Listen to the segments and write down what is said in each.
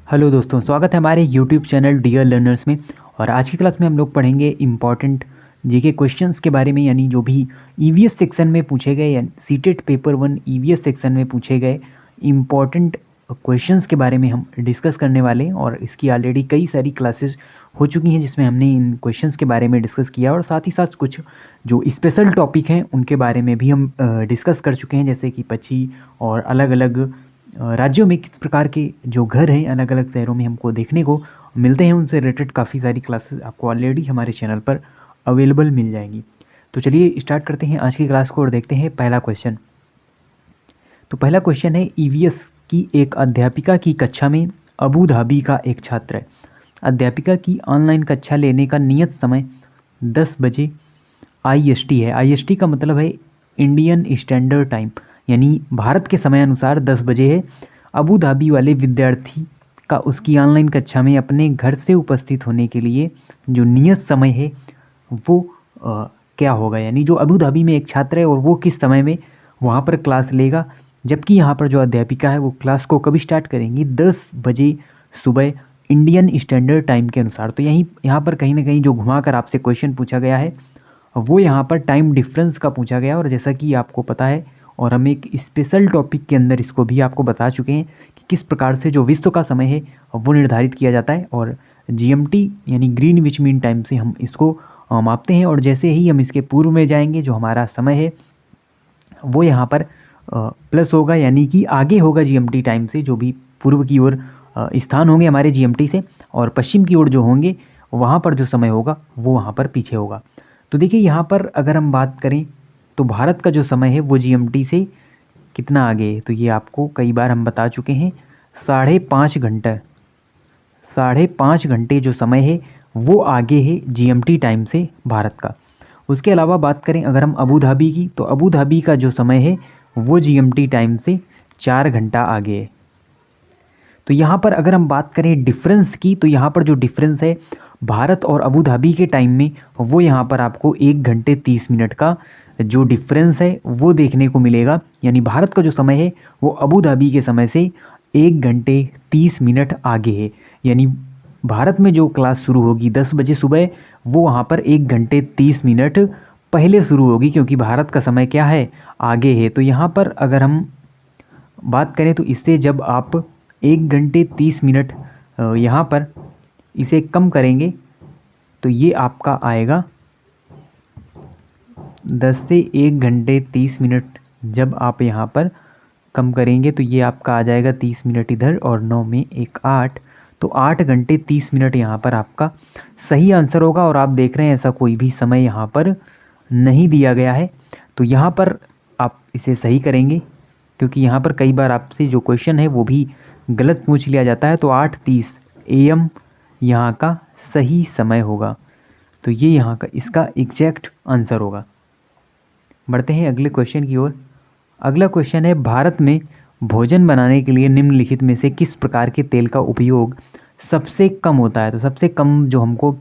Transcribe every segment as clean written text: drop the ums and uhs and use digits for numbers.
Hello दोस्तों, स्वागत है हमारे यूट्यूब चैनल डियर लर्नर्स में। और आज की क्लास में हम लोग पढ़ेंगे इम्पॉर्टेंट जीके क्वेश्चंस के बारे में, यानी जो भी ईवीएस सेक्शन में पूछे गए या सीटेट पेपर 1 ईवीएस सेक्शन में पूछे गए इम्पॉर्टेंट क्वेश्चंस के बारे में हम डिस्कस करने वाले हैं। और इसकी ऑलरेडी कई सारी क्लासेस हो चुकी हैं जिसमें हमने इन क्वेश्चंस के बारे में डिस्कस किया, और साथ ही साथ कुछ जो स्पेशल टॉपिक हैं उनके बारे में भी हम डिस्कस कर चुके हैं, जैसे कि पक्षी और अलग अलग राज्यों में किस प्रकार के जो घर हैं अलग अलग शहरों में हमको देखने को मिलते हैं, उनसे रिलेटेड काफ़ी सारी क्लासेस आपको ऑलरेडी हमारे चैनल पर अवेलेबल मिल जाएंगी। तो चलिए स्टार्ट करते हैं आज की क्लास को और देखते हैं पहला क्वेश्चन। तो पहला क्वेश्चन है, ईवीएस की एक अध्यापिका की कक्षा में अबू धाबी का एक छात्र है। अध्यापिका की ऑनलाइन कक्षा लेने का नियत समय 10 बजे IST है। IST का मतलब है इंडियन स्टैंडर्ड टाइम, यानी भारत के समय अनुसार 10 बजे है। अबू धाबी वाले विद्यार्थी का उसकी ऑनलाइन कक्षा में अपने घर से उपस्थित होने के लिए जो नियत समय है वो क्या होगा, यानी जो अबू धाबी में एक छात्र है और वो किस समय में वहाँ पर क्लास लेगा, जबकि यहाँ पर जो अध्यापिका है वो क्लास को कभी स्टार्ट करेंगी 10 बजे सुबह इंडियन स्टैंडर्ड टाइम के अनुसार। तो यहाँ पर कहीं ना कहीं जो घुमा कर आपसे क्वेश्चन पूछा गया है वो यहाँ पर टाइम डिफरेंस का पूछा गया। और जैसा कि आपको पता है और हम एक स्पेशल टॉपिक के अंदर इसको भी आपको बता चुके हैं कि किस प्रकार से जो विश्व का समय है वो निर्धारित किया जाता है, और GMT यानी ग्रीनविच मीन टाइम से हम इसको मापते हैं। और जैसे ही हम इसके पूर्व में जाएंगे जो हमारा समय है वो यहाँ पर प्लस होगा, यानी कि आगे होगा GMT टाइम से। जो भी पूर्व की ओर स्थान होंगे हमारे GMT से, और पश्चिम की ओर जो होंगे वहाँ पर जो समय होगा वो वहाँ पर पीछे होगा। तो देखिए यहाँ पर अगर हम बात करें तो भारत का जो समय है वो GMT से कितना आगे है, तो ये आपको कई बार हम बता चुके हैं, 5.5 घंटा। 5.5 घंटे जो समय है वो आगे है GMT टाइम से भारत का। उसके अलावा बात करें अगर हम अबू धाबी की, तो अबू धाबी का जो समय है वो GMT टाइम से 4 घंटा आगे है। तो यहाँ पर अगर हम बात करें डिफरेंस की, तो यहाँ पर जो डिफरेंस है भारत और अबू धाबी के टाइम में वो यहाँ पर आपको 1 घंटे 30 मिनट का जो डिफरेंस है वो देखने को मिलेगा। यानी भारत का जो समय है वो अबू धाबी के समय से 1 घंटे 30 मिनट आगे है। यानी भारत में जो क्लास शुरू होगी 10 बजे सुबह, वो वहाँ पर 1 घंटे 30 मिनट पहले शुरू होगी, क्योंकि भारत का समय क्या है, आगे है। तो यहाँ पर अगर हम बात करें तो इससे जब आप 1 घंटे 30 मिनट यहाँ पर इसे कम करेंगे तो ये आपका आएगा 10 से 1 घंटे 30 मिनट जब आप यहाँ पर कम करेंगे तो ये आपका आ जाएगा 30 मिनट इधर और 9 में 1 8, तो 8 घंटे 30 मिनट यहाँ पर आपका सही आंसर होगा। और आप देख रहे हैं ऐसा कोई भी समय यहाँ पर नहीं दिया गया है, तो यहाँ पर आप इसे सही करेंगे, क्योंकि यहाँ पर कई बार आपसे जो क्वेश्चन है वो भी गलत पूछ लिया जाता है। तो 8:30 AM यहाँ का सही समय होगा, तो ये यहाँ का इसका एग्जैक्ट आंसर होगा। बढ़ते हैं अगले क्वेश्चन की ओर। अगला क्वेश्चन है, भारत में भोजन बनाने के लिए निम्नलिखित में से किस प्रकार के तेल का उपयोग सबसे कम होता है। तो सबसे कम जो हमको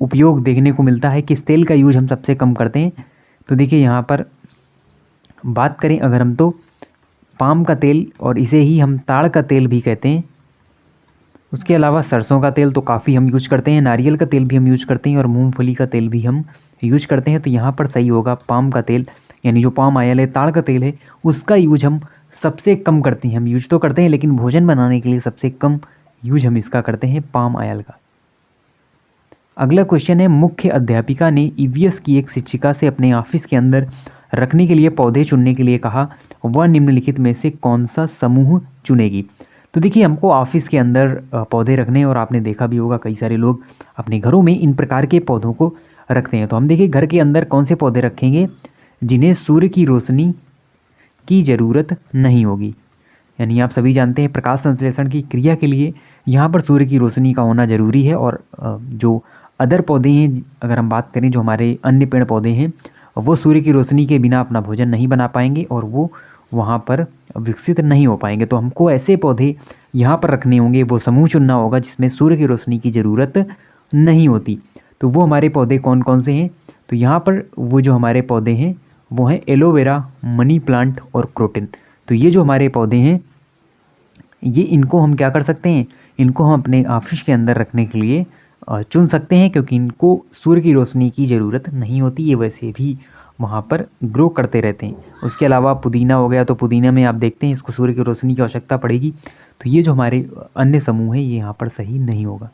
उपयोग देखने को मिलता है, किस तेल का यूज हम सबसे कम करते हैं, तो देखिए यहाँ पर बात करें अगर हम तो पाम का तेल, और इसे ही हम ताड़ का तेल भी कहते हैं। उसके अलावा सरसों का तेल तो काफ़ी हम यूज करते हैं, नारियल का तेल भी हम यूज करते हैं, और मूंगफली का तेल भी हम यूज करते हैं। तो यहाँ पर सही होगा पाम का तेल, यानी जो पाम ऑयल है, ताड़ का तेल है, उसका यूज हम सबसे कम करते हैं। हम यूज तो करते हैं लेकिन भोजन बनाने के लिए सबसे कम यूज हम इसका करते हैं, पाम ऑयल का। अगला क्वेश्चन है, मुख्य अध्यापिका ने EVS की एक शिक्षिका से अपने ऑफिस के अंदर रखने के लिए पौधे चुनने के लिए कहा, वह निम्नलिखित में से कौन सा समूह चुनेगी। तो देखिए हमको ऑफिस के अंदर पौधे रखने, और आपने देखा भी होगा कई सारे लोग अपने घरों में इन प्रकार के पौधों को रखते हैं। तो हम देखिए घर के अंदर कौन से पौधे रखेंगे जिन्हें सूर्य की रोशनी की ज़रूरत नहीं होगी। यानी आप सभी जानते हैं प्रकाश संश्लेषण की क्रिया के लिए यहाँ पर सूर्य की रोशनी का होना ज़रूरी है। और जो अदर पौधे हैं, अगर हम बात करें जो हमारे अन्य पेड़ पौधे हैं, वो सूर्य की रोशनी के बिना अपना भोजन नहीं बना पाएंगे और वो वहाँ पर विकसित नहीं हो पाएंगे। तो हमको ऐसे पौधे यहाँ पर रखने होंगे, वो समूह चुनना होगा जिसमें सूर्य की रोशनी की ज़रूरत नहीं होती। तो वो हमारे पौधे कौन कौन से हैं, तो यहाँ पर वो जो हमारे पौधे हैं वो हैं एलोवेरा, मनी प्लांट और क्रोटन। तो ये जो हमारे पौधे हैं ये इनको हम क्या कर सकते हैं, इनको हम अपने ऑफिस के अंदर रखने के लिए चुन सकते हैं, क्योंकि इनको सूर्य की रोशनी की ज़रूरत नहीं होती, ये वैसे भी वहाँ पर ग्रो करते रहते हैं। उसके अलावा पुदीना हो गया, तो पुदीना में आप देखते हैं इसको सूर्य की रोशनी की आवश्यकता पड़ेगी, तो ये जो हमारे अन्य समूह हैं ये यहाँ पर सही नहीं होगा।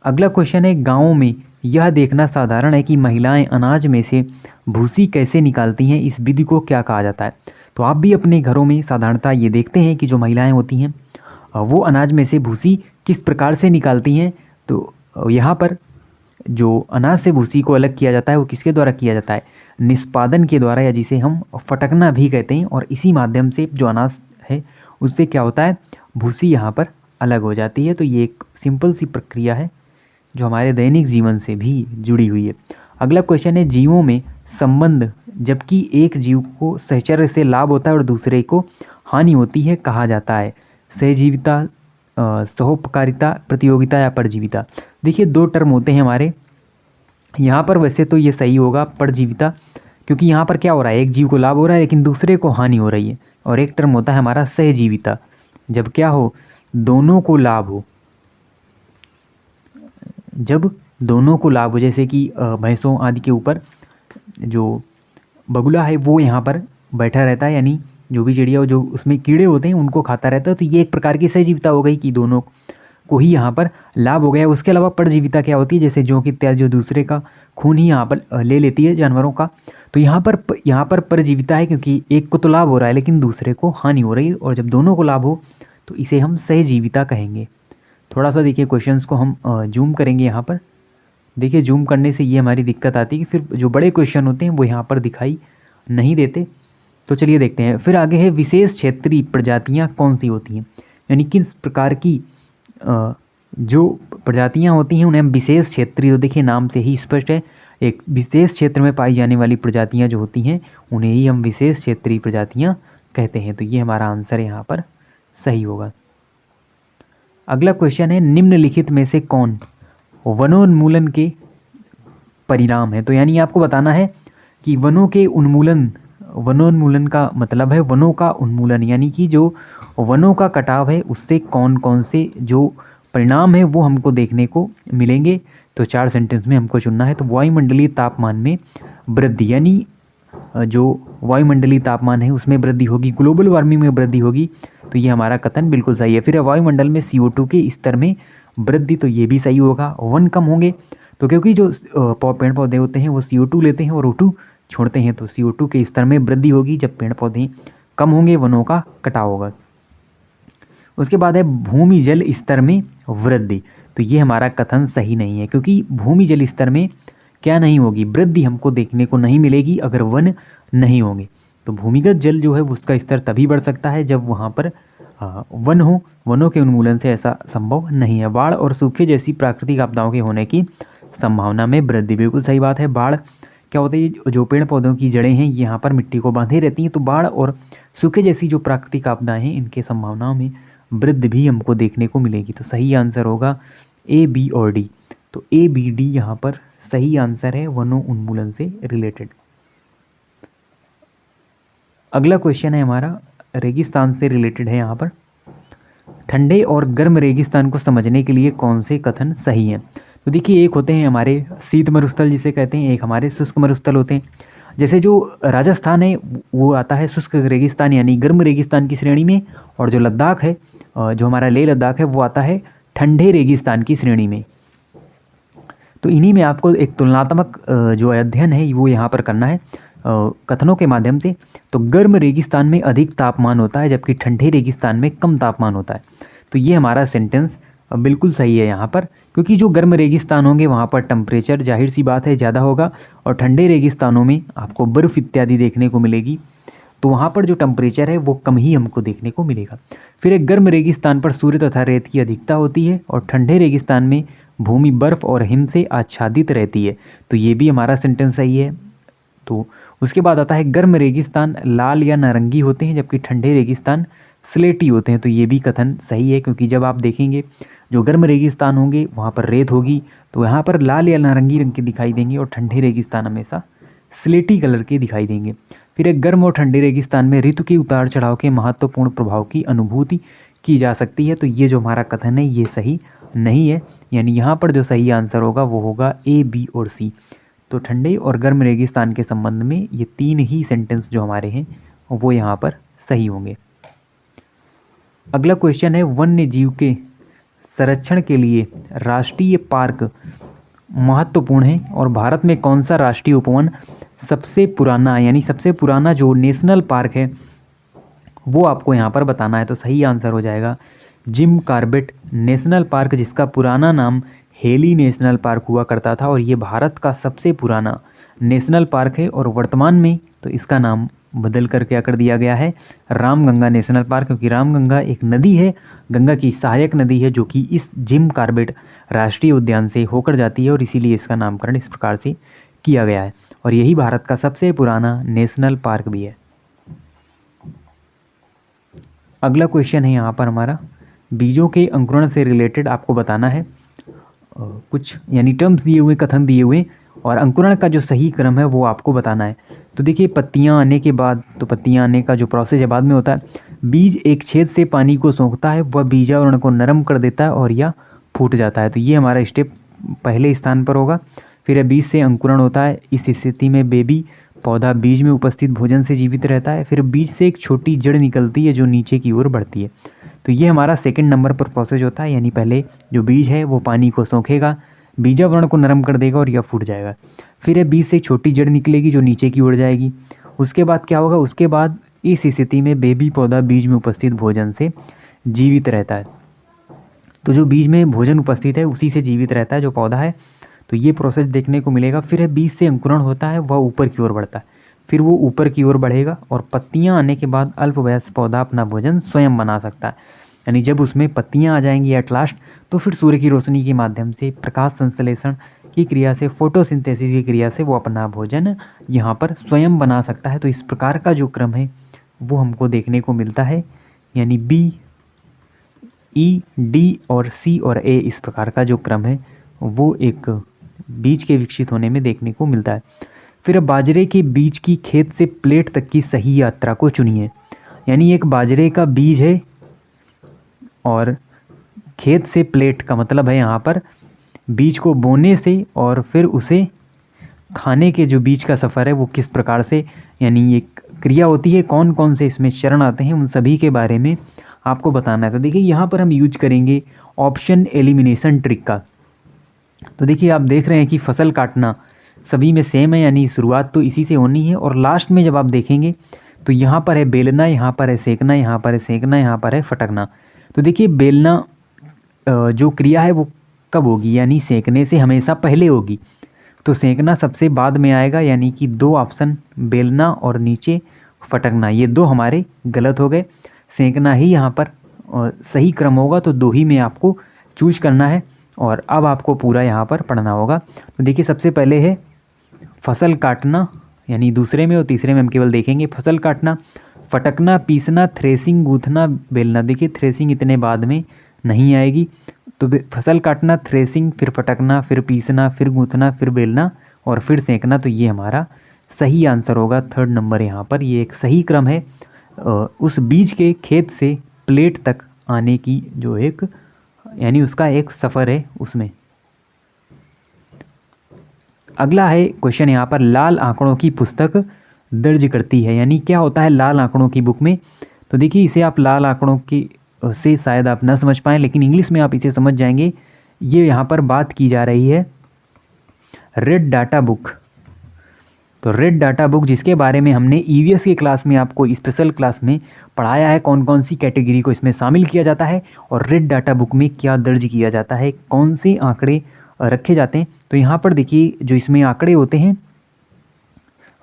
अगला क्वेश्चन है, गाँव में यह देखना साधारण है कि महिलाएं अनाज में से भूसी कैसे निकालती हैं, इस विधि को क्या कहा जाता है। तो आप भी अपने घरों में साधारणतः ये देखते हैं कि जो महिलाएं होती हैं वो अनाज में से भूसी किस प्रकार से निकालती हैं। तो यहाँ पर जो अनाज से भूसी को अलग किया जाता है वो किसके द्वारा किया जाता है, निष्पादन के द्वारा, या जिसे हम फटकना भी कहते हैं। और इसी माध्यम से जो अनाज है उससे क्या होता है, भूसी यहाँ पर अलग हो जाती है। तो ये एक सिंपल सी प्रक्रिया है जो हमारे दैनिक जीवन से भी जुड़ी हुई है। अगला क्वेश्चन है, जीवों में संबंध जबकि एक जीव को सहचर्य से लाभ होता है और दूसरे को हानि होती है कहा जाता है, सहजीविता, सहोपकारिता, प्रतियोगिता या परजीविता। देखिए दो टर्म होते हैं हमारे यहाँ पर, वैसे तो ये सही होगा परजीविता, क्योंकि यहाँ पर क्या हो रहा है, एक जीव को लाभ हो रहा है लेकिन दूसरे को हानि हो रही है। और एक टर्म होता है हमारा सहजीविता, जब क्या हो, दोनों को लाभ हो, जब दोनों को लाभ हो। जैसे कि भैंसों आदि के ऊपर जो बगुला है वो यहाँ पर बैठा रहता है, यानी जो भी चिड़िया जो उसमें कीड़े होते हैं उनको खाता रहता है। तो ये एक प्रकार की सहजीविता हो गई कि दोनों को ही यहाँ पर लाभ हो गया। उसके अलावा परजीविता क्या होती है, जैसे जोंक इत्यादि जो दूसरे का खून ही यहाँ पर ले लेती है जानवरों का। तो यहाँ पर परजीविता है, क्योंकि एक को तो लाभ हो रहा है लेकिन दूसरे को हानि हो रही है, और जब दोनों को लाभ हो तो इसे हम सहजीविता कहेंगे। थोड़ा सा देखिए क्वेश्चंस को हम जूम करेंगे यहाँ पर। देखिए जूम करने से ये हमारी दिक्कत आती है कि फिर जो बड़े क्वेश्चन होते हैं वो यहाँ पर दिखाई नहीं देते। तो चलिए देखते हैं। फिर आगे है, विशेष क्षेत्रीय प्रजातियाँ कौन सी होती हैं, यानी किस प्रकार की जो प्रजातियाँ होती हैं उन्हें हम विशेष क्षेत्रीय, तो देखिए नाम से ही स्पष्ट है, एक विशेष क्षेत्र में पाई जाने वाली प्रजातियाँ जो होती हैं उन्हें ही हम विशेष क्षेत्रीय प्रजातियाँ कहते हैं। तो ये हमारा आंसर यहाँ पर सही होगा। अगला क्वेश्चन है, निम्नलिखित में से कौन वनोन्मूलन के परिणाम है। तो यानी आपको बताना है कि वनोन्मूलन का मतलब है वनों का उन्मूलन, यानी कि जो वनों का कटाव है उससे कौन कौन से जो परिणाम है वो हमको देखने को मिलेंगे। तो 4 सेंटेंस में हमको चुनना है। तो वायुमंडलीय तापमान में वृद्धि, यानी जो वायुमंडलीय तापमान है उसमें वृद्धि होगी, ग्लोबल वार्मिंग में वृद्धि होगी। तो ये हमारा कथन बिल्कुल सही है। फिर वायुमंडल में CO2 के स्तर में वृद्धि, तो ये भी सही होगा। वन कम होंगे, तो क्योंकि जो पेड़ पौधे होते हैं वो CO2 लेते हैं और O2 छोड़ते हैं, तो CO2 के स्तर में वृद्धि होगी जब पेड़ पौधे कम होंगे, वनों का कटाव होगा। उसके बाद है भूमि जल स्तर में वृद्धि। तो ये हमारा कथन सही नहीं है, क्योंकि भूमि जल स्तर में क्या नहीं होगी, वृद्धि हमको देखने को नहीं मिलेगी अगर वन नहीं होंगे। तो भूमिगत जल जो है उसका स्तर तभी बढ़ सकता है जब वहाँ पर वन हो। वनों के उन्मूलन से ऐसा संभव नहीं है। बाढ़ और सूखे जैसी प्राकृतिक आपदाओं के होने की संभावना में वृद्धि, बिल्कुल सही बात है। बाढ़ क्या होता है, जो पेड़ पौधों की जड़ें हैं यहाँ पर मिट्टी को बांधे रहती हैं, तो बाढ़ और सूखे जैसी जो प्राकृतिक आपदाएं हैं इनके संभावनाओं में वृद्धि भी हमको देखने को मिलेगी। तो सही आंसर होगा A, B और D। तो A, B, D यहाँ पर सही आंसर है वनों उन्मूलन से रिलेटेड। अगला क्वेश्चन है हमारा रेगिस्तान से रिलेटेड है। यहाँ पर ठंडे और गर्म रेगिस्तान को समझने के लिए कौन से कथन सही हैं। तो देखिए एक होते हैं हमारे शीत मरुस्थल जिसे कहते हैं, एक हमारे शुष्क मरुस्थल होते हैं। जैसे जो राजस्थान है वो आता है शुष्क रेगिस्तान यानी गर्म रेगिस्तान की श्रेणी में, और जो लद्दाख है, जो हमारा लेह लद्दाख है, वो आता है ठंडे रेगिस्तान की श्रेणी में। तो इन्हीं में आपको एक तुलनात्मक जो अध्ययन है वो यहाँ पर करना है कथनों के माध्यम से। तो गर्म रेगिस्तान में अधिक तापमान होता है जबकि ठंडे रेगिस्तान में कम तापमान होता है। तो ये हमारा सेंटेंस बिल्कुल सही है यहाँ पर, क्योंकि जो गर्म रेगिस्तान होंगे वहाँ पर टेम्परेचर जाहिर सी बात है ज़्यादा होगा, और ठंडे रेगिस्तानों में आपको बर्फ़ इत्यादि देखने को मिलेगी, तो वहाँ पर जो टेम्परेचर है वो कम ही हमको देखने को मिलेगा। फिर एक गर्म रेगिस्तान पर सूर्य तथा रेत की अधिकता होती है, और ठंडे रेगिस्तान में भूमि बर्फ़ और हिम से आच्छादित रहती है। तो ये भी हमारा सेंटेंस सही है। तो उसके बाद आता है गर्म रेगिस्तान लाल या नारंगी होते हैं जबकि ठंडे रेगिस्तान स्लेटी होते हैं। तो ये भी कथन सही है, क्योंकि जब आप देखेंगे जो गर्म रेगिस्तान होंगे वहाँ पर रेत होगी, तो यहाँ पर लाल या नारंगी रंग के दिखाई देंगे, और ठंडे रेगिस्तान हमेशा स्लेटी कलर के दिखाई देंगे। फिर एक गर्म और ठंडे रेगिस्तान में ऋतु के उतार चढ़ाव के महत्वपूर्ण प्रभाव की अनुभूति की जा सकती है। तो ये जो हमारा कथन है ये सही नहीं है, यानी यहाँ पर जो सही आंसर होगा वो होगा ए, बी और सी। तो ठंडे और गर्म रेगिस्तान के संबंध में ये 3 ही सेंटेंस जो हमारे हैं वो यहाँ पर सही होंगे। अगला क्वेश्चन है, वन्य जीव के संरक्षण के लिए राष्ट्रीय पार्क महत्वपूर्ण है और भारत में कौन सा राष्ट्रीय उपवन सबसे पुराना, यानी सबसे पुराना जो नेशनल पार्क है वो आपको यहाँ पर बताना है। तो सही आंसर हो जाएगा जिम कॉर्बेट नेशनल पार्क, जिसका पुराना नाम हेली नेशनल पार्क हुआ करता था और ये भारत का सबसे पुराना नेशनल पार्क है। और वर्तमान में तो इसका नाम बदल कर क्या कर दिया गया है, रामगंगा नेशनल पार्क, क्योंकि रामगंगा एक नदी है, गंगा की सहायक नदी है जो कि इस जिम कॉर्बेट राष्ट्रीय उद्यान से होकर जाती है और इसीलिए इसका नामकरण इस प्रकार से किया गया है और यही भारत का सबसे पुराना नेशनल पार्क भी है। अगला क्वेश्चन है यहाँ पर हमारा, बीजों के अंकुरण से रिलेटेड आपको बताना है कुछ, यानी टर्म्स दिए हुए, कथन दिए हुए और अंकुरण का जो सही क्रम है वो आपको बताना है। तो देखिए पत्तियां आने के बाद, तो पत्तियां आने का जो प्रोसेस है बाद में होता है। बीज एक छेद से पानी को सोखता है, वह बीजावरण को नरम कर देता है और यह फूट जाता है। तो ये हमारा स्टेप पहले स्थान पर होगा। फिर बीज से अंकुरण होता है, इस स्थिति में बेबी पौधा बीज में उपस्थित भोजन से जीवित रहता है। फिर बीज से एक छोटी जड़ निकलती है जो नीचे की ओर बढ़ती है। तो ये हमारा सेकंड नंबर पर प्रोसेस होता है, यानी पहले जो बीज है वो पानी को सोखेगा, बीजावरण को नरम कर देगा और यह फूट जाएगा। फिर बीज से एक छोटी जड़ निकलेगी जो नीचे की ओर जाएगी। उसके बाद क्या होगा, उसके बाद इस स्थिति में बेबी पौधा बीज में उपस्थित भोजन से जीवित रहता है। तो जो बीज में भोजन उपस्थित है उसी से जीवित रहता है जो पौधा है। तो ये प्रोसेस देखने को मिलेगा। फिर बीज से अंकुरण होता है, वह ऊपर की ओर बढ़ता है, फिर वो ऊपर की ओर बढ़ेगा और पत्तियां आने के बाद अल्पवयस्क पौधा अपना भोजन स्वयं बना सकता है। यानी जब उसमें पत्तियां आ जाएंगी एट लास्ट, तो फिर सूर्य की रोशनी के माध्यम से, प्रकाश संश्लेषण की क्रिया से, फोटोसिंथेसिस की क्रिया से वो अपना भोजन यहाँ पर स्वयं बना सकता है। तो इस प्रकार का जो क्रम है वो हमको देखने को मिलता है, यानी बी, ई, डी और सी और ए, इस प्रकार का जो क्रम है वो एक बीज के विकसित होने में देखने को मिलता है। फिर बाजरे के बीज की खेत से प्लेट तक की सही यात्रा को चुनिए। यानी एक बाजरे का बीज है और खेत से प्लेट का मतलब है यहाँ पर बीज को बोने से और फिर उसे खाने के जो बीज का सफ़र है वो किस प्रकार से, यानी एक क्रिया होती है, कौन कौन से इसमें चरण आते हैं, उन सभी के बारे में आपको बताना है। तो देखिए यहाँ पर हम यूज करेंगे ऑप्शन एलिमिनेशन ट्रिक का। तो देखिए आप देख रहे हैं कि फसल काटना सभी में सेम है, यानी शुरुआत तो इसी से होनी है और लास्ट में जब आप देखेंगे तो यहाँ पर है बेलना, यहाँ पर है सेकना, यहाँ पर है सेकना, यहाँ पर है फटकना। तो देखिए बेलना जो क्रिया है वो कब होगी, यानी सेकने से हमेशा पहले होगी। तो सेकना सबसे बाद में आएगा, यानी कि 2 ऑप्शन बेलना और नीचे फटकना, ये 2 हमारे गलत हो गए। सेकना ही यहाँ पर सही क्रम होगा, तो 2 ही में आपको चूज करना है। और अब आपको पूरा यहाँ पर पढ़ना होगा। तो देखिए सबसे पहले है फसल काटना, यानी दूसरे में, और तीसरे में हम केवल देखेंगे फसल काटना, फटकना, पीसना, थ्रेसिंग, गूंथना, बेलना। देखिए थ्रेसिंग इतने बाद में नहीं आएगी। तो फसल काटना, थ्रेसिंग, फिर फटकना, फिर पीसना, फिर गूंथना, फिर बेलना और फिर सेंकना। तो ये हमारा सही आंसर होगा, 3rd नंबर यहाँ पर। ये एक सही क्रम है उस बीज के खेत से प्लेट तक आने की, जो एक यानी उसका एक सफ़र है उसमें। अगला है क्वेश्चन यहाँ पर, लाल आंकड़ों की पुस्तक दर्ज करती है। यानी क्या होता है लाल आंकड़ों की बुक में। तो देखिए इसे आप लाल आंकड़ों की से शायद आप न समझ पाएँ, लेकिन इंग्लिश में आप इसे समझ जाएंगे। ये यहाँ पर बात की जा रही है रेड डाटा बुक। तो रेड डाटा बुक, जिसके बारे में हमने ईवीएस की क्लास में, आपको स्पेशल क्लास में पढ़ाया है, कौन कौन सी कैटेगरी को इसमें शामिल किया जाता है और रेड डाटा बुक में क्या दर्ज किया जाता है, कौन से आंकड़े रखे जाते हैं। तो यहाँ पर देखिए जो इसमें आंकड़े होते हैं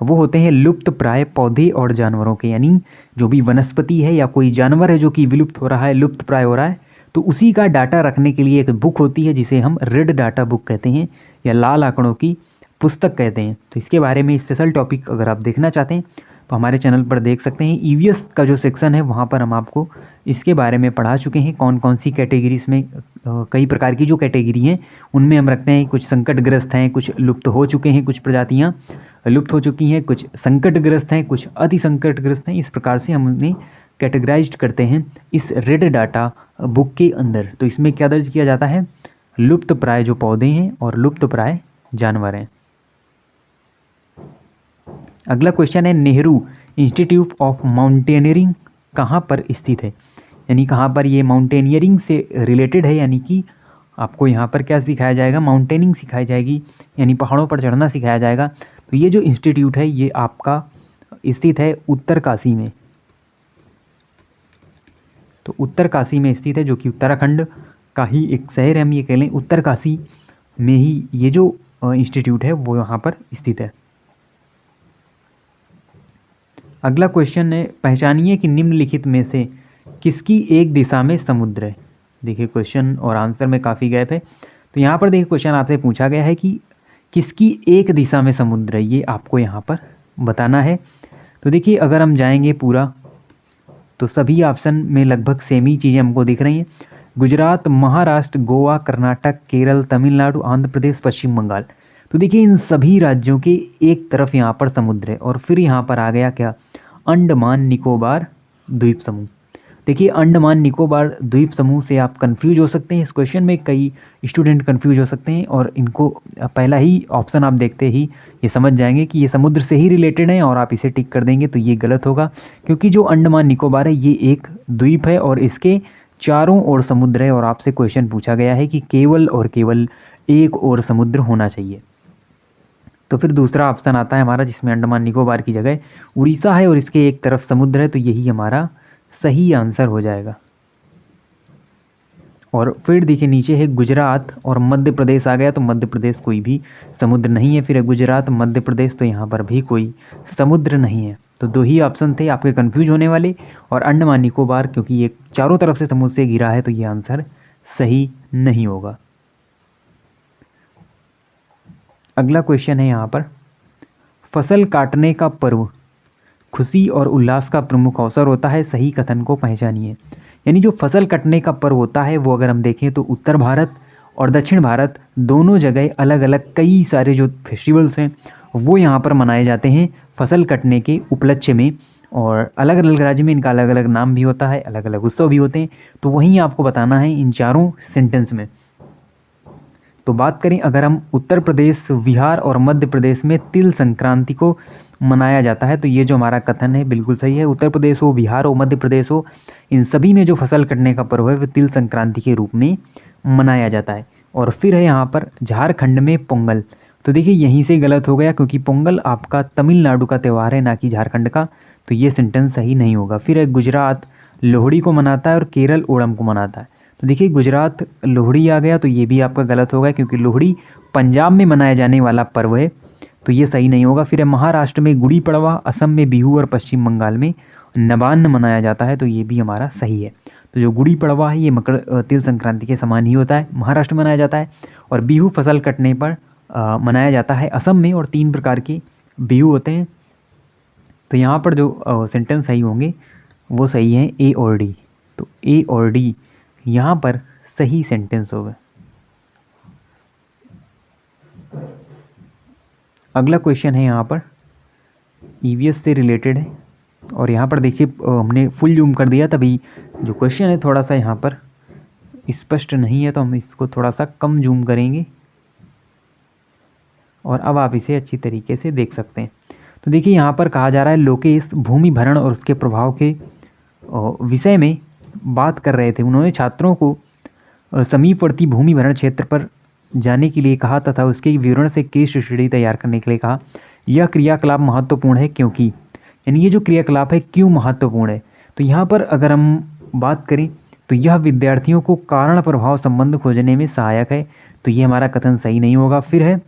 वो होते हैं लुप्त प्राय पौधे और जानवरों के, यानी जो भी वनस्पति है या कोई जानवर है जो कि विलुप्त हो रहा है, लुप्त प्राय हो रहा है, तो उसी का डाटा रखने के लिए एक बुक होती है जिसे हम रेड डाटा बुक कहते हैं या लाल आंकड़ों की पुस्तक कहते हैं। तो इसके बारे में स्पेशल टॉपिक अगर आप देखना चाहते हैं तो हमारे चैनल पर देख सकते हैं। ईवीएस का जो सेक्शन है वहाँ पर हम आपको इसके बारे में पढ़ा चुके हैं, कौन कौन सी कैटेगरीज में, कई प्रकार की जो कैटेगरी हैं उनमें हम रखते हैं। कुछ संकटग्रस्त हैं, कुछ लुप्त हो चुके हैं, कुछ प्रजातियाँ लुप्त हो चुकी हैं, कुछ संकटग्रस्त हैं, कुछ अति संकटग्रस्त हैं। इस प्रकार से हमने कैटेगराइज्ड करते हैं इस रेड डाटा बुक के अंदर। तो इसमें क्या दर्ज किया जाता है? लुप्त प्राय जो पौधे हैं और लुप्त प्राय जानवर हैं। अगला क्वेश्चन है, नेहरू इंस्टीट्यूट ऑफ माउंटेनियरिंग कहाँ पर स्थित है? यानी कहाँ पर ये माउंटेनियरिंग से रिलेटेड है, यानी कि आपको यहाँ पर क्या सिखाया जाएगा? माउंटेनिंग सिखाई जाएगी, यानी पहाड़ों पर चढ़ना सिखाया जाएगा। तो ये जो इंस्टीट्यूट है ये आपका स्थित है उत्तरकाशी में। तो उत्तरकाशी में स्थित है, जो कि उत्तराखंड का ही एक शहर है, हम ये कह लें। उत्तरकाशी में ही ये जो इंस्टीट्यूट है वो यहाँ पर स्थित है। अगला क्वेश्चन है, पहचानिए कि निम्नलिखित में से किसकी एक दिशा में समुद्र है? देखिए क्वेश्चन और आंसर में काफ़ी गैप है। तो यहाँ पर देखिए क्वेश्चन आपसे पूछा गया है कि किसकी एक दिशा में समुद्र है, ये आपको यहाँ पर बताना है। तो देखिए अगर हम जाएंगे पूरा तो सभी ऑप्शन में लगभग सेम ही चीज़ें हमको दिख रही हैं। गुजरात, महाराष्ट्र, गोवा, कर्नाटक, केरल, तमिलनाडु, आंध्र प्रदेश, पश्चिम बंगाल। तो देखिए इन सभी राज्यों के एक तरफ यहाँ पर समुद्र है और फिर यहाँ पर आ गया क्या? अंडमान निकोबार द्वीप समूह। देखिए अंडमान निकोबार द्वीप समूह से आप कंफ्यूज हो सकते हैं। इस क्वेश्चन में कई स्टूडेंट कंफ्यूज हो सकते हैं और इनको पहला ही ऑप्शन आप देखते ही ये समझ जाएंगे कि ये समुद्र से ही रिलेटेड है और आप इसे टिक कर देंगे, तो ये गलत होगा। क्योंकि जो अंडमान निकोबार है ये एक द्वीप है और इसके चारों ओर समुद्र है और आपसे क्वेश्चन पूछा गया है कि केवल और केवल एक और समुद्र होना चाहिए। तो फिर दूसरा ऑप्शन आता है हमारा, जिसमें अंडमान निकोबार की जगह उड़ीसा है और इसके एक तरफ समुद्र है, तो यही हमारा सही आंसर हो जाएगा। और फिर देखिए नीचे है गुजरात और मध्य प्रदेश आ गया, तो मध्य प्रदेश कोई भी समुद्र नहीं है। फिर है गुजरात, मध्य प्रदेश, तो यहाँ पर भी कोई समुद्र नहीं है। तो दो ही ऑप्शन थे आपके कंफ्यूज होने वाले, और अंडमान निकोबार क्योंकि ये चारों तरफ से समुद्र से घिरा है तो ये आंसर सही नहीं होगा। अगला क्वेश्चन है यहाँ पर, फसल काटने का पर्व खुशी और उल्लास का प्रमुख अवसर होता है, सही कथन को पहचानिए। यानी जो फसल कटने का पर्व होता है वो अगर हम देखें तो उत्तर भारत और दक्षिण भारत दोनों जगह अलग अलग कई सारे जो फेस्टिवल्स हैं वो यहाँ पर मनाए जाते हैं फसल कटने के उपलक्ष्य में, और अलग अलग राज्य में इनका अलग अलग नाम भी होता है, अलग अलग उत्सव भी होते हैं। तो वहीं आपको बताना है इन चारों सेंटेंस में। तो बात करें अगर हम उत्तर प्रदेश, बिहार और मध्य प्रदेश में तिल संक्रांति को मनाया जाता है, तो ये जो हमारा कथन है बिल्कुल सही है। उत्तर प्रदेश हो, बिहार हो, मध्य प्रदेश हो, इन सभी में जो फसल कटने का पर्व है वो तिल संक्रांति के रूप में मनाया जाता है। और फिर है यहाँ पर झारखंड में पोंगल। तो देखिए यहीं से गलत हो गया क्योंकि पोंगल आपका तमिलनाडु का त्यौहार है, ना कि झारखंड का, तो ये सेंटेंस सही नहीं होगा। फिर है गुजरात लोहड़ी को मनाता है और केरल ओणम को मनाता है। तो देखिए गुजरात लोहड़ी आ गया, तो ये भी आपका गलत होगा क्योंकि लोहड़ी पंजाब में मनाया जाने वाला पर्व है, तो ये सही नहीं होगा। फिर है महाराष्ट्र में गुड़ी पड़वा, असम में बिहू और पश्चिम बंगाल में नबान्न मनाया जाता है, तो ये भी हमारा सही है। तो जो गुड़ी पड़वा है ये मकर तिल संक्रांति के समान ही होता है, महाराष्ट्र में मनाया जाता है, और बिहू फसल कटने पर मनाया जाता है असम में, और 3 प्रकार के बिहू होते हैं। तो यहाँ पर जो सेंटेंस सही होंगे वो सही हैं ए और डी। तो ए और डी यहाँ पर सही सेंटेंस होगा। अगला क्वेश्चन है यहाँ पर ईवीएस से रिलेटेड है, और यहाँ पर देखिए हमने फुल जूम कर दिया, तभी जो क्वेश्चन है थोड़ा सा यहाँ पर स्पष्ट नहीं है, तो हम इसको थोड़ा सा कम जूम करेंगे और अब आप इसे अच्छी तरीके से देख सकते हैं। तो देखिए यहाँ पर कहा जा रहा है लोकेश भूमि भरण और उसके प्रभाव के विषय में बात कर रहे थे। उन्होंने छात्रों को समीपवर्ती भूमि भरण क्षेत्र पर जाने के लिए कहा तथा उसके विवरण से केस स्टडी तैयार करने के लिए कहा। यह क्रियाकलाप महत्वपूर्ण है क्योंकि, यानी ये जो क्रियाकलाप है क्यों महत्वपूर्ण है, तो यहाँ पर अगर हम बात करें तो यह विद्यार्थियों को कारण प्रभाव संबंध खोजने में सहायक है, तो ये हमारा कथन सही नहीं होगा। फिर है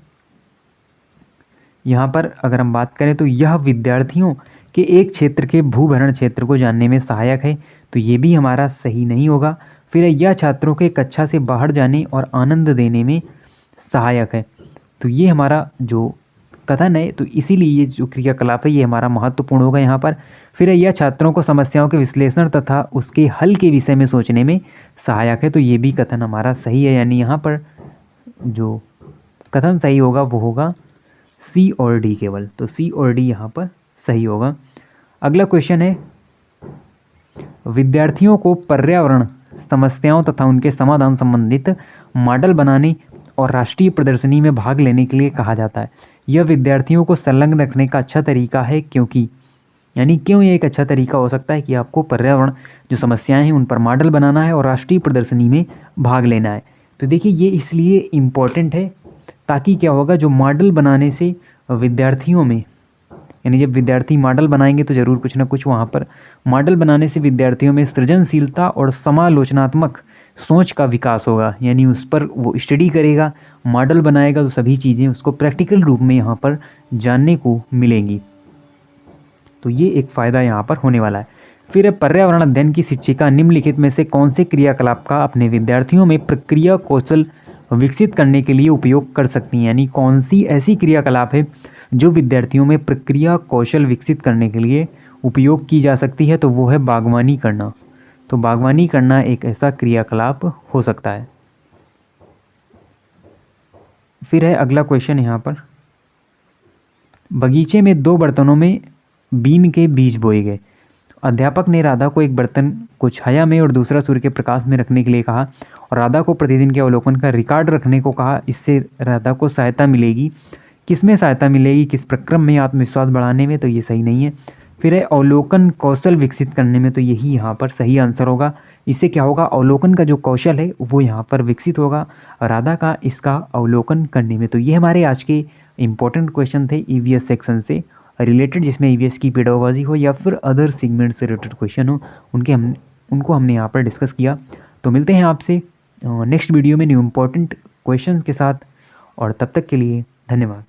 यहाँ पर अगर हम बात करें तो यह विद्यार्थियों के एक क्षेत्र के भूभरण क्षेत्र को जानने में सहायक है, तो ये भी हमारा सही नहीं होगा। फिर यह छात्रों के कक्षा से बाहर जाने और आनंद देने में सहायक है, तो ये हमारा जो कथन है, तो इसीलिए ये जो क्रियाकलाप है ये हमारा महत्वपूर्ण होगा यहाँ पर। फिर यह छात्रों को समस्याओं के विश्लेषण तथा उसके हल के विषय में सोचने में सहायक है, तो ये भी कथन हमारा सही है। यानी यहाँ पर जो कथन सही होगा वो होगा सी और डी केवल, तो सी और डी यहाँ पर सही होगा। अगला क्वेश्चन है विद्यार्थियों को पर्यावरण समस्याओं तथा उनके समाधान संबंधित मॉडल बनाने और राष्ट्रीय प्रदर्शनी में भाग लेने के लिए कहा जाता है। यह विद्यार्थियों को संलग्न रखने का अच्छा तरीका है, क्योंकि क्यों ये एक अच्छा तरीका हो सकता है कि आपको पर्यावरण जो समस्याएं हैं उन पर मॉडल बनाना है और राष्ट्रीय प्रदर्शनी में भाग लेना है। तो देखिए ये इसलिए इम्पॉर्टेंट है ताकि क्या होगा, जो मॉडल बनाने से विद्यार्थियों में, जब विद्यार्थी मॉडल बनाएंगे तो ज़रूर कुछ ना कुछ वहाँ पर मॉडल बनाने से विद्यार्थियों में सृजनशीलता और समालोचनात्मक सोच का विकास होगा। उस पर वो स्टडी करेगा, मॉडल बनाएगा, तो सभी चीज़ें उसको प्रैक्टिकल रूप में यहाँ पर जानने को मिलेंगी। तो ये एक फ़ायदा यहाँ पर होने वाला है। फिर पर्यावरण अध्ययन की शिक्षिका निम्नलिखित में से कौन से क्रियाकलाप का अपने विद्यार्थियों में प्रक्रिया कौशल विकसित करने के लिए उपयोग कर सकती हैं, कौन सी ऐसी क्रियाकलाप है जो विद्यार्थियों में प्रक्रिया कौशल विकसित करने के लिए उपयोग की जा सकती है। तो वो है बागवानी करना। तो बागवानी करना एक ऐसा क्रियाकलाप हो सकता है। फिर है अगला क्वेश्चन यहाँ पर, बगीचे में 2 बर्तनों में बीन के बीज बोए गए। अध्यापक ने राधा को एक बर्तन को छाया में और दूसरा सूर्य के प्रकाश में रखने के लिए कहा और राधा को प्रतिदिन के अवलोकन का रिकॉर्ड रखने को कहा। इससे राधा को सहायता मिलेगी। किस में सहायता मिलेगी? किस प्रक्रम में? आत्मविश्वास बढ़ाने में? तो ये सही नहीं है। फिर है अवलोकन कौशल विकसित करने में। तो यही यहाँ पर सही आंसर होगा। इससे क्या होगा, अवलोकन का जो कौशल है वो यहाँ पर विकसित होगा राधा का इसका अवलोकन करने में। तो ये हमारे आज के इम्पोर्टेंट क्वेश्चन थे ईवीएस सेक्शन से रिलेटेड, जिसमें ईवीएस की पेडागोजी हो या फिर अदर सेगमेंट से रिलेटेड क्वेश्चन हो, उनको हमने यहाँ पर डिस्कस किया। तो मिलते हैं आपसे नेक्स्ट वीडियो में न्यू इम्पोर्टेंट क्वेश्चंस के साथ, और तब तक के लिए धन्यवाद।